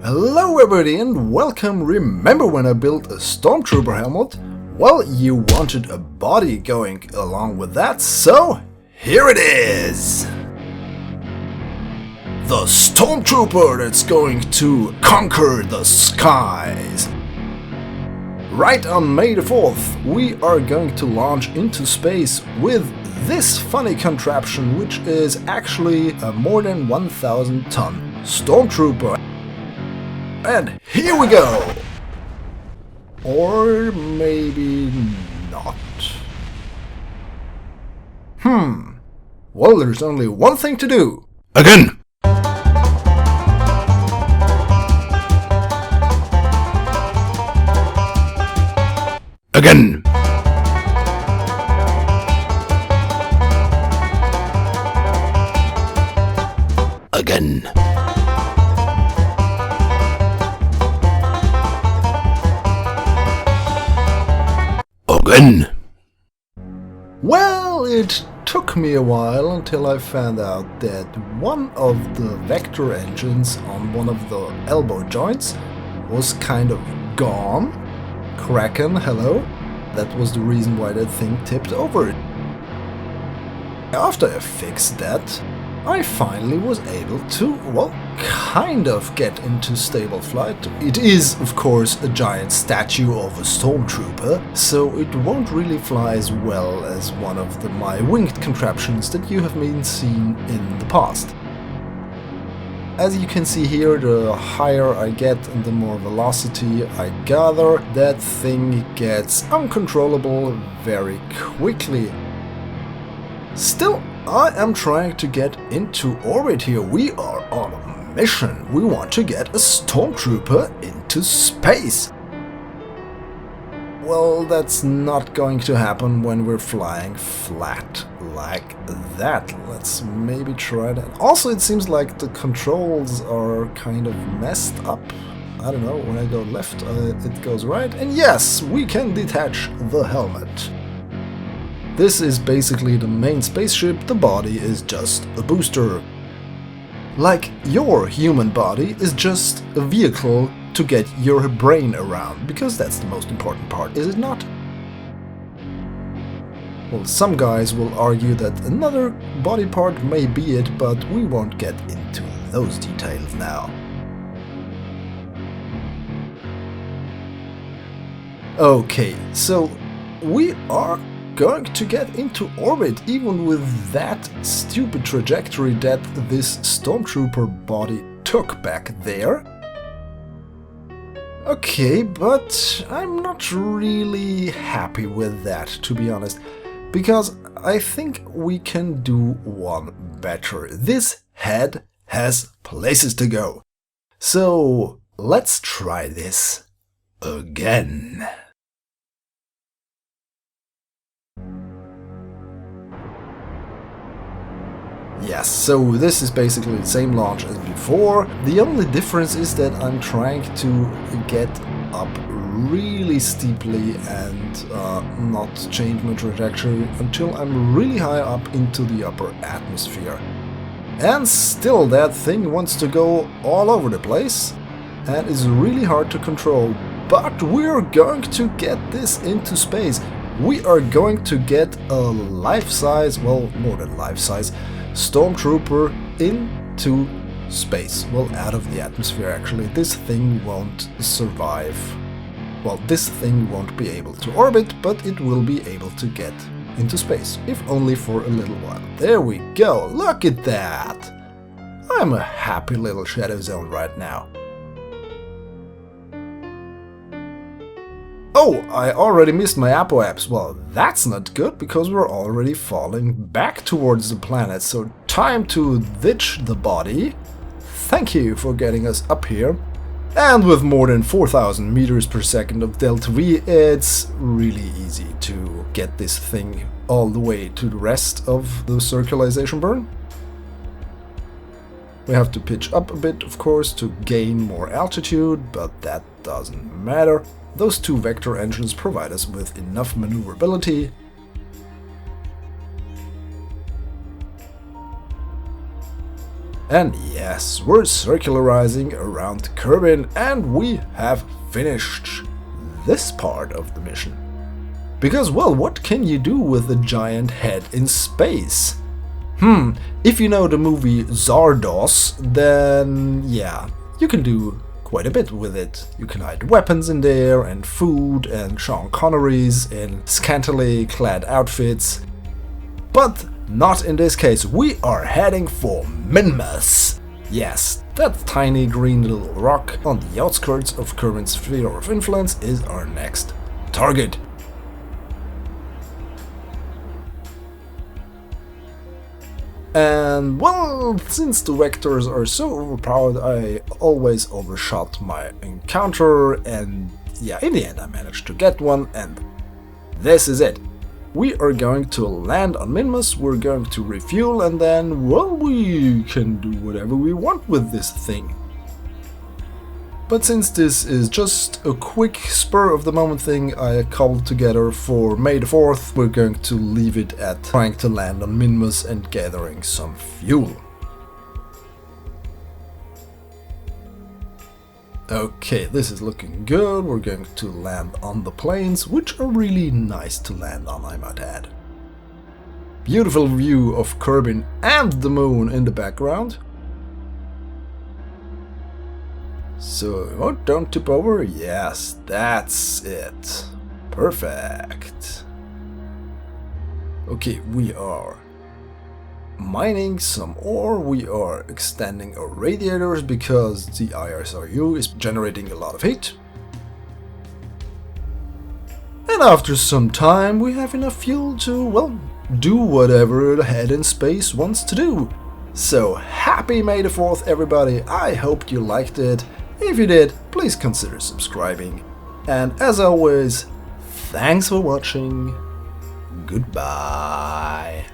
Hello everybody and welcome. Remember when I built a Stormtrooper helmet? Well, you wanted a body going along with that, so here it is! The Stormtrooper that's going to conquer the skies! Right on May the 4th, we are going to launch into space with this funny contraption, which is actually a more than 1,000 ton Stormtrooper. And here we go! Or maybe not. Well, there's only one thing to do. Again! Again! Again! Again! Well, it took me a while until I found out that one of the vector engines on one of the elbow joints was kind of gone. Kraken, hello? That was the reason why that thing tipped over. After I fixed that, I finally was able to, well, kind of get into stable flight. It is, of course, a giant statue of a Stormtrooper, so it won't really fly as well as one of my winged contraptions that you have been seen in the past. As you can see here, the higher I get and the more velocity I gather, that thing gets uncontrollable very quickly. Still, I am trying to get into orbit here. We are on a mission. We want to get a Stormtrooper into space. Well, that's not going to happen when we're flying flat like that. Let's maybe try that. Also, it seems like the controls are kind of messed up. I don't know, when I go left, it goes right. And yes, we can detach the helmet. This is basically the main spaceship, the body is just a booster. Like your human body is just a vehicle to get your brain around, because that's the most important part, is it not? Well, some guys will argue that another body part may be it, but we won't get into those details now. Okay, so we are going to get into orbit, even with that stupid trajectory that this Stormtrooper body took back there. Okay, but I'm not really happy with that, to be honest, because I think we can do one better. This head has places to go. So let's try this again. Yes, so this is basically the same launch as before. The only difference is that I'm trying to get up really steeply and not change my trajectory until I'm really high up into the upper atmosphere. And still that thing wants to go all over the place and is really hard to control. But we're going to get this into space. We are going to get a life-size, well, more than life-size, Stormtrooper into space. Well, out of the atmosphere actually. This thing won't survive. Well, this thing won't be able to orbit, but it will be able to get into space, if only for a little while. There we go, look at that! I'm a happy little ShadowZone right now. Oh, I already missed my apoapse. Well, that's not good, because we're already falling back towards the planet, so time to ditch the body. Thank you for getting us up here. And with more than 4,000 meters per second of delta V, it's really easy to get this thing all the way to the rest of the circularization burn. We have to pitch up a bit, of course, to gain more altitude, but that doesn't matter. Those two vector engines provide us with enough maneuverability. And yes, we're circularizing around Kerbin and we have finished this part of the mission. Because, well, what can you do with a giant head in space? If you know the movie Zardos, then yeah, you can do quite a bit with it. You can hide weapons in there, and food, and Sean Connery's in scantily clad outfits. But not in this case, we are heading for Minmus. Yes, that tiny green little rock on the outskirts of Kerbin's sphere of influence is our next target. And well, since the vectors are so overpowered, I always overshot my encounter, and yeah, in the end I managed to get one, and this is it. We are going to land on Minmus, we're going to refuel, and then, well, we can do whatever we want with this thing. But since this is just a quick spur-of-the-moment thing I cobbled together for May the 4th, we're going to leave it at trying to land on Minmus and gathering some fuel. Okay, this is looking good. We're going to land on the plains, which are really nice to land on, I might add. Beautiful view of Kerbin and the moon in the background. So, oh, don't tip over. Yes, that's it. Perfect. Okay, we are mining some ore. We are extending our radiators because the ISRU is generating a lot of heat. And after some time, we have enough fuel to, well, do whatever the head in space wants to do. So, happy May the 4th, everybody. I hope you liked it. If you did, please consider subscribing. And as always, thanks for watching. Goodbye.